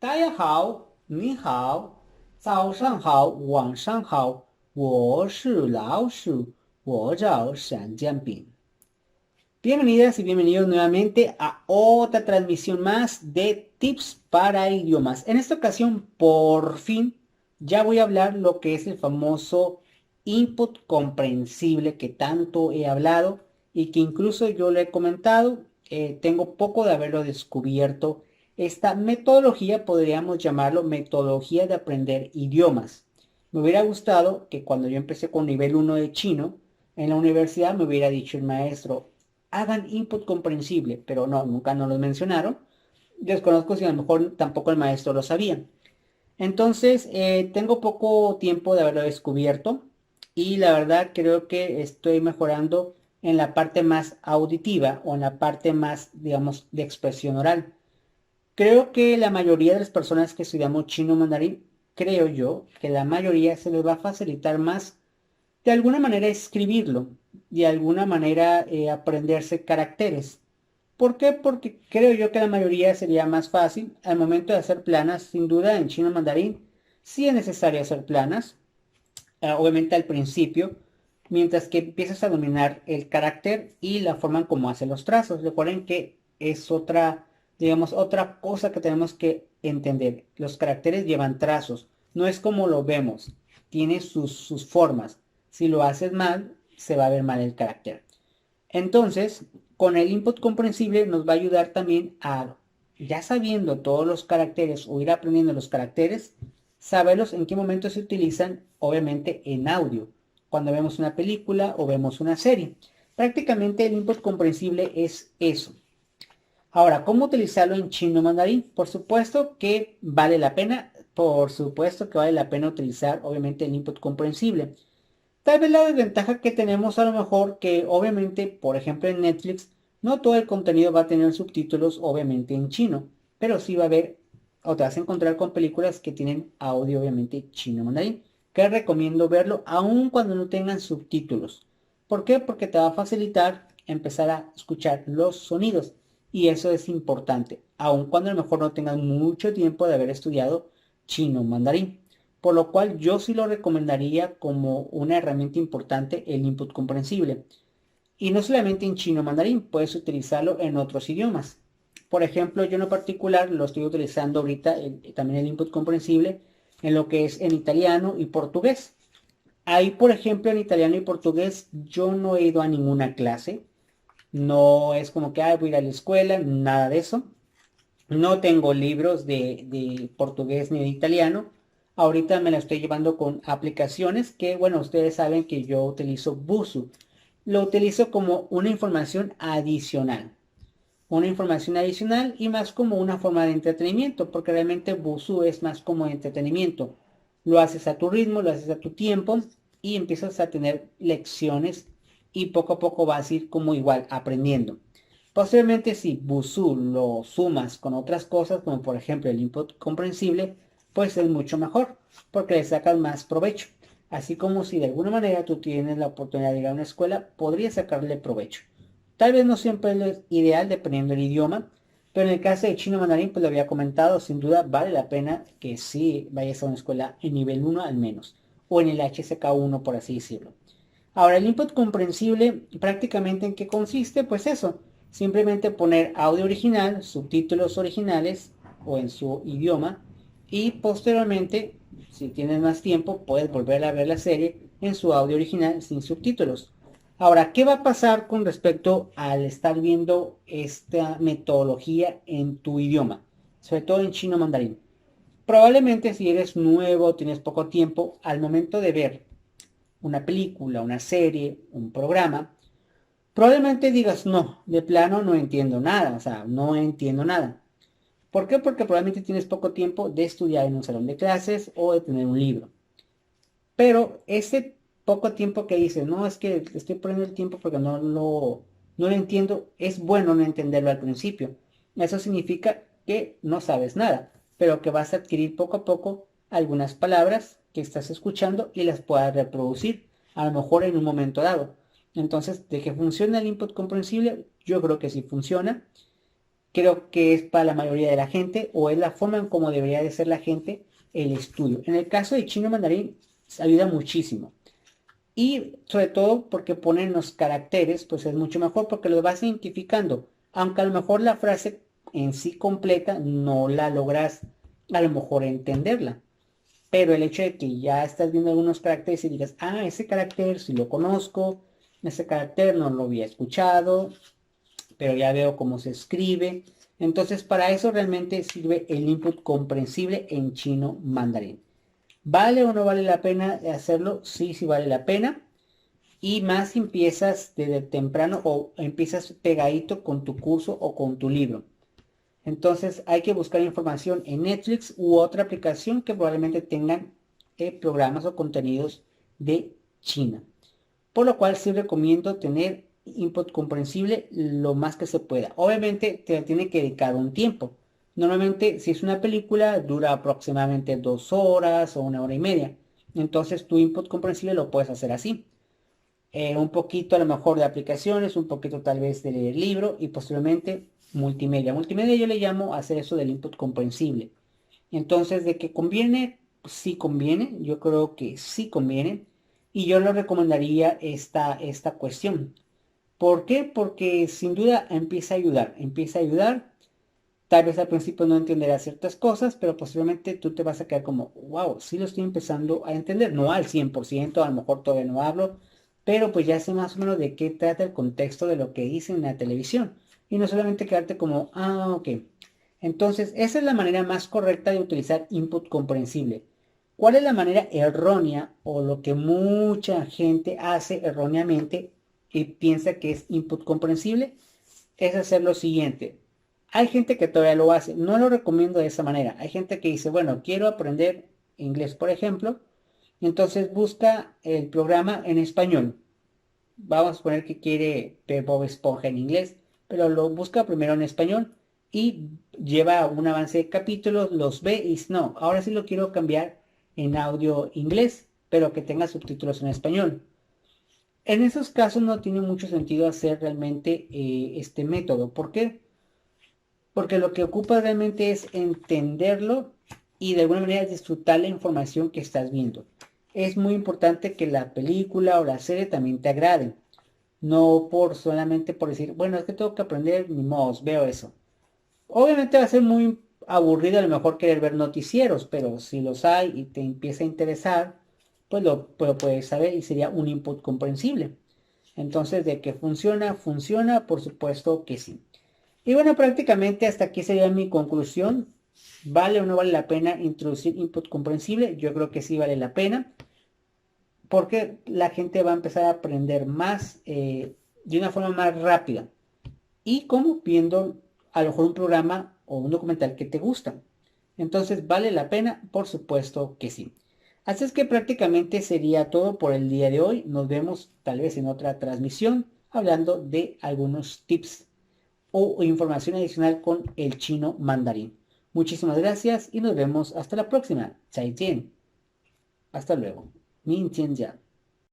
大家好，你好，早上好，晚上好，我是老鼠，我叫闪降饼。Bienvenidas y bienvenidos nuevamente a otra transmisión más de tips para idiomas. En esta ocasión, por fin, ya voy a hablar lo que es el famoso input comprensible que tanto he hablado y que incluso yo le he comentado. Tengo poco de haberlo descubierto. Esta metodología podríamos llamarlo metodología de aprender idiomas. Me hubiera gustado que cuando yo empecé con nivel 1 de chino, en la universidad me hubiera dicho el maestro, hagan input comprensible, pero no, nunca nos lo mencionaron. Desconozco si a lo mejor tampoco el maestro lo sabía. Entonces, tengo poco tiempo de haberlo descubierto y la verdad creo que estoy mejorando en la parte más auditiva o en la parte más, digamos, de expresión oral. Creo que la mayoría de las personas que estudiamos chino mandarín, creo yo, que la mayoría se les va a facilitar más de alguna manera escribirlo, de alguna manera aprenderse caracteres. ¿Por qué? Porque creo yo que la mayoría sería más fácil al momento de hacer planas. Sin duda en chino mandarín sí es necesario hacer planas, obviamente al principio, mientras que empiezas a dominar el carácter y la forma en cómo hace los trazos. Recuerden que es otra, digamos, otra cosa que tenemos que entender. Los caracteres llevan trazos, no es como lo vemos, tiene sus formas. Si lo haces mal, se va a ver mal el carácter. Entonces, con el input comprensible nos va a ayudar también a, ya sabiendo todos los caracteres o ir aprendiendo los caracteres, saberlos en qué momento se utilizan, obviamente en audio, cuando vemos una película o vemos una serie. Prácticamente el input comprensible es eso. Ahora, ¿cómo utilizarlo en chino mandarín? Por supuesto que vale la pena, por supuesto que vale la pena utilizar, obviamente, el input comprensible. Tal vez la desventaja que tenemos a lo mejor que obviamente, por ejemplo en Netflix, no todo el contenido va a tener subtítulos obviamente en chino, pero sí va a haber, o te vas a encontrar con películas que tienen audio obviamente chino mandarín, que recomiendo verlo aun cuando no tengan subtítulos. ¿Por qué? Porque te va a facilitar empezar a escuchar los sonidos y eso es importante, aun cuando a lo mejor no tengas mucho tiempo de haber estudiado chino mandarín. Por lo cual yo sí lo recomendaría como una herramienta importante el input comprensible. Y no solamente en chino mandarín, puedes utilizarlo en otros idiomas. Por ejemplo, yo en lo particular lo estoy utilizando ahorita también el input comprensible en lo que es en italiano y portugués. Ahí, por ejemplo, en italiano y portugués yo no he ido a ninguna clase. No es como que voy a ir a la escuela, nada de eso. No tengo libros de portugués ni de italiano. Ahorita me la estoy llevando con aplicaciones que, bueno, ustedes saben que yo utilizo Busuu. Lo utilizo como una información adicional. Una información adicional y más como una forma de entretenimiento, porque realmente Busuu es más como entretenimiento. Lo haces a tu ritmo, lo haces a tu tiempo y empiezas a tener lecciones y poco a poco vas a ir como igual aprendiendo. Posteriormente, si Busuu lo sumas con otras cosas, como por ejemplo el input comprensible, pues es mucho mejor, porque le sacas más provecho. Así como si de alguna manera tú tienes la oportunidad de ir a una escuela, podrías sacarle provecho. Tal vez no siempre es lo ideal dependiendo del idioma, pero en el caso de chino mandarín, pues lo había comentado, sin duda vale la pena que sí vayas a una escuela en nivel 1 al menos, o en el HSK1 por así decirlo. Ahora, el input comprensible, prácticamente en qué consiste, pues eso, simplemente poner audio original, subtítulos originales o en su idioma y posteriormente, si tienes más tiempo, puedes volver a ver la serie en su audio original sin subtítulos. Ahora, ¿qué va a pasar con respecto al estar viendo esta metodología en tu idioma? Sobre todo en chino mandarín. Probablemente si eres nuevo, tienes poco tiempo, al momento de ver una película, una serie, un programa, probablemente digas, no, de plano no entiendo nada, o sea, no entiendo nada. ¿Por qué? Porque probablemente tienes poco tiempo de estudiar en un salón de clases o de tener un libro. Pero ese poco tiempo que dices, no, es que estoy poniendo el tiempo porque no lo entiendo, es bueno no entenderlo al principio. Eso significa que no sabes nada, pero que vas a adquirir poco a poco algunas palabras que estás escuchando y las puedas reproducir, a lo mejor en un momento dado. Entonces, ¿de que funciona el input comprensible? Yo creo que sí funciona. creo que es para la mayoría de la gente o es la forma en cómo debería de ser la gente el estudio. En el caso de chino mandarín, ayuda muchísimo. Y sobre todo porque ponen los caracteres, pues es mucho mejor porque los vas identificando. Aunque a lo mejor la frase en sí completa no la logras a lo mejor entenderla. Pero el hecho de que ya estás viendo algunos caracteres y digas, ah, ese carácter sí lo conozco, ese carácter no lo había escuchado, pero ya veo cómo se escribe. Entonces, para eso realmente sirve el input comprensible en chino mandarín. ¿Vale o no vale la pena hacerlo? Sí, sí vale la pena. Y más si empiezas desde temprano o empiezas pegadito con tu curso o con tu libro. Entonces hay que buscar información en Netflix u otra aplicación que probablemente tengan programas o contenidos de China. Por lo cual sí recomiendo tener input comprensible lo más que se pueda. Obviamente te tiene que dedicar un tiempo. Normalmente si es una película dura aproximadamente 2 horas o 1 hora y media. Entonces tu input comprensible lo puedes hacer así. Un poquito a lo mejor de aplicaciones, un poquito tal vez de leer libro y posteriormente multimedia. Multimedia yo le llamo hacer eso del input comprensible. Entonces, de que conviene, sí conviene, yo creo que sí conviene y yo le recomendaría esta cuestión. ¿Por qué? Porque sin duda empieza a ayudar. Tal vez al principio no entenderás ciertas cosas, pero posteriormente tú te vas a quedar como, wow, sí lo estoy empezando a entender. No al 100%, a lo mejor todavía no hablo, pero pues ya sé más o menos de qué trata el contexto de lo que dicen en la televisión. Y no solamente quedarte como, ah, ok. Entonces, esa es la manera más correcta de utilizar input comprensible. ¿Cuál es la manera errónea o lo que mucha gente hace erróneamente y piensa que es input comprensible? Es hacer lo siguiente. Hay gente que todavía lo hace. No lo recomiendo de esa manera. Hay gente que dice, bueno, quiero aprender inglés, por ejemplo. Y entonces busca el programa en español. Vamos a poner que quiere ver Bob Esponja en inglés, pero lo busca primero en español y lleva un avance de capítulos, los ve y dice, no, ahora sí lo quiero cambiar en audio inglés, pero que tenga subtítulos en español. En esos casos no tiene mucho sentido hacer realmente este método. ¿Por qué? Porque lo que ocupa realmente es entenderlo y de alguna manera disfrutar la información que estás viendo. Es muy importante que la película o la serie también te agrade. No por solamente por decir, bueno, es que tengo que aprender, ni modo, veo eso. Obviamente va a ser muy aburrido a lo mejor querer ver noticieros, pero si los hay y te empieza a interesar, pues lo puedes saber y sería un input comprensible. Entonces, de que funciona, funciona, por supuesto que sí. Y bueno, prácticamente hasta aquí sería mi conclusión. ¿Vale o no vale la pena introducir input comprensible? Yo creo que sí vale la pena. Porque la gente va a empezar a aprender más de una forma más rápida. Y como viendo a lo mejor un programa o un documental que te gusta. Entonces, ¿vale la pena? Por supuesto que sí. Así es que prácticamente sería todo por el día de hoy. Nos vemos tal vez en otra transmisión hablando de algunos tips o información adicional con el chino mandarín. Muchísimas gracias y nos vemos hasta la próxima. Zaijian. Hasta luego. Ni